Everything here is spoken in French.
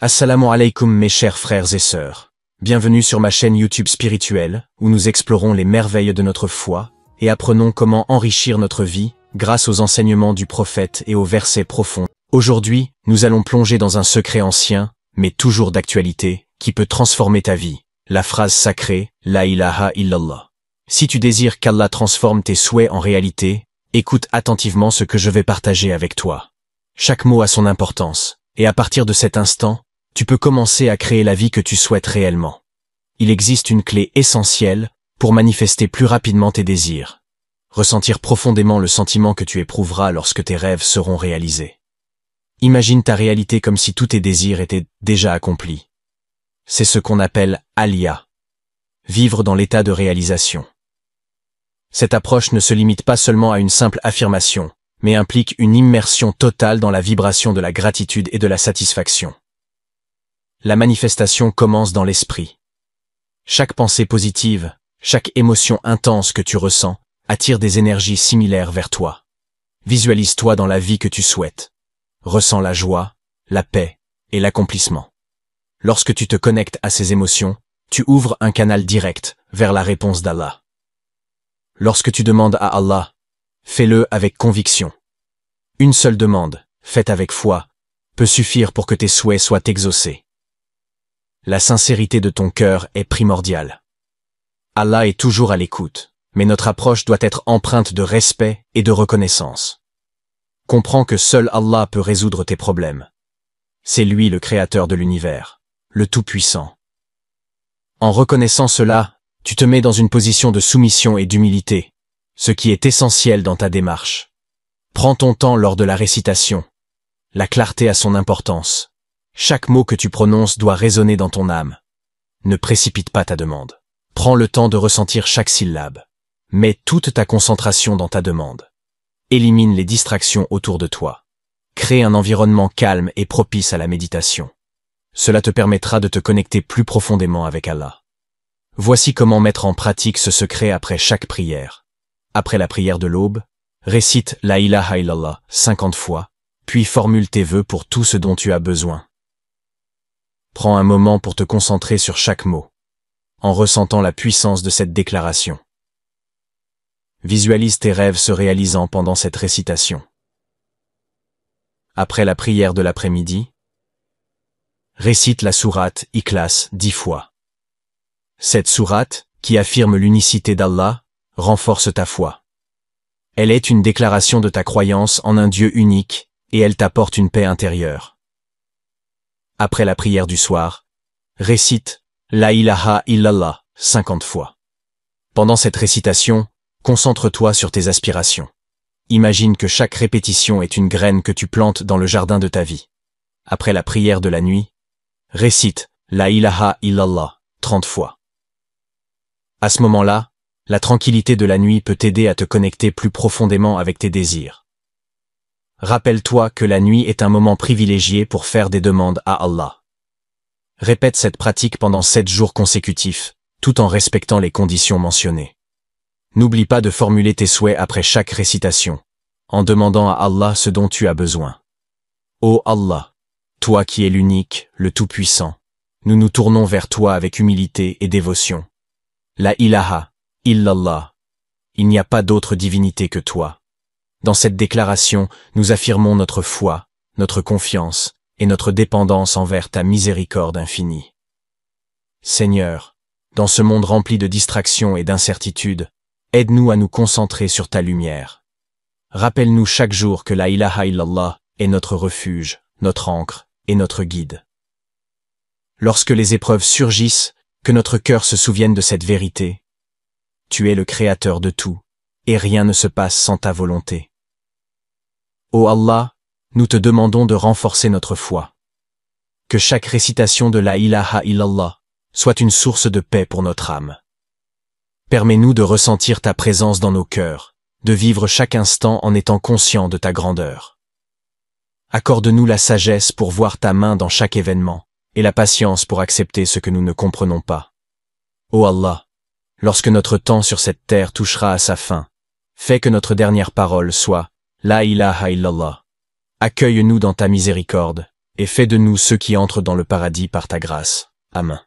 Assalamu alaikum mes chers frères et sœurs. Bienvenue sur ma chaîne YouTube spirituelle, où nous explorons les merveilles de notre foi et apprenons comment enrichir notre vie grâce aux enseignements du prophète et aux versets profonds. Aujourd'hui, nous allons plonger dans un secret ancien, mais toujours d'actualité, qui peut transformer ta vie. La phrase sacrée, La ilaha illallah. Si tu désires qu'Allah transforme tes souhaits en réalité, écoute attentivement ce que je vais partager avec toi. Chaque mot a son importance, et à partir de cet instant, tu peux commencer à créer la vie que tu souhaites réellement. Il existe une clé essentielle pour manifester plus rapidement tes désirs. Ressentir profondément le sentiment que tu éprouveras lorsque tes rêves seront réalisés. Imagine ta réalité comme si tous tes désirs étaient déjà accomplis. C'est ce qu'on appelle Aliyah. Vivre dans l'état de réalisation. Cette approche ne se limite pas seulement à une simple affirmation, mais implique une immersion totale dans la vibration de la gratitude et de la satisfaction. La manifestation commence dans l'esprit. Chaque pensée positive, chaque émotion intense que tu ressens, attire des énergies similaires vers toi. Visualise-toi dans la vie que tu souhaites. Ressens la joie, la paix et l'accomplissement. Lorsque tu te connectes à ces émotions, tu ouvres un canal direct vers la réponse d'Allah. Lorsque tu demandes à Allah, fais-le avec conviction. Une seule demande, faite avec foi, peut suffire pour que tes souhaits soient exaucés. La sincérité de ton cœur est primordiale. Allah est toujours à l'écoute, mais notre approche doit être empreinte de respect et de reconnaissance. Comprends que seul Allah peut résoudre tes problèmes. C'est lui le créateur de l'univers, le Tout-Puissant. En reconnaissant cela, tu te mets dans une position de soumission et d'humilité, ce qui est essentiel dans ta démarche. Prends ton temps lors de la récitation. La clarté a son importance. Chaque mot que tu prononces doit résonner dans ton âme. Ne précipite pas ta demande. Prends le temps de ressentir chaque syllabe. Mets toute ta concentration dans ta demande. Élimine les distractions autour de toi. Crée un environnement calme et propice à la méditation. Cela te permettra de te connecter plus profondément avec Allah. Voici comment mettre en pratique ce secret après chaque prière. Après la prière de l'aube, récite La ilaha illallah 50 fois, puis formule tes vœux pour tout ce dont tu as besoin. Prends un moment pour te concentrer sur chaque mot, en ressentant la puissance de cette déclaration. Visualise tes rêves se réalisant pendant cette récitation. Après la prière de l'après-midi, récite la sourate Ikhlas 10 fois. Cette sourate, qui affirme l'unicité d'Allah, renforce ta foi. Elle est une déclaration de ta croyance en un Dieu unique, et elle t'apporte une paix intérieure. Après la prière du soir, récite La ilaha illallah 50 fois. Pendant cette récitation, concentre-toi sur tes aspirations. Imagine que chaque répétition est une graine que tu plantes dans le jardin de ta vie. Après la prière de la nuit, récite La ilaha illallah 30 fois. À ce moment-là, la tranquillité de la nuit peut t'aider à te connecter plus profondément avec tes désirs. Rappelle-toi que la nuit est un moment privilégié pour faire des demandes à Allah. Répète cette pratique pendant 7 jours consécutifs, tout en respectant les conditions mentionnées. N'oublie pas de formuler tes souhaits après chaque récitation, en demandant à Allah ce dont tu as besoin. Ô Allah, toi qui es l'unique, le Tout-Puissant, nous nous tournons vers toi avec humilité et dévotion. La ilaha illallah. Il n'y a pas d'autre divinité que toi. Dans cette déclaration, nous affirmons notre foi, notre confiance et notre dépendance envers ta miséricorde infinie. Seigneur, dans ce monde rempli de distractions et d'incertitudes, aide-nous à nous concentrer sur ta lumière. Rappelle-nous chaque jour que la ilaha illallah est notre refuge, notre ancre et notre guide. Lorsque les épreuves surgissent, que notre cœur se souvienne de cette vérité. Tu es le créateur de tout, et rien ne se passe sans ta volonté. Ô Allah, nous te demandons de renforcer notre foi. Que chaque récitation de la ilaha illallah soit une source de paix pour notre âme. Permets-nous de ressentir ta présence dans nos cœurs, de vivre chaque instant en étant conscients de ta grandeur. Accorde-nous la sagesse pour voir ta main dans chaque événement, et la patience pour accepter ce que nous ne comprenons pas. Ô Allah, lorsque notre temps sur cette terre touchera à sa fin, fais que notre dernière parole soit La ilaha illallah. Accueille-nous dans ta miséricorde, et fais de nous ceux qui entrent dans le paradis par ta grâce. Amen.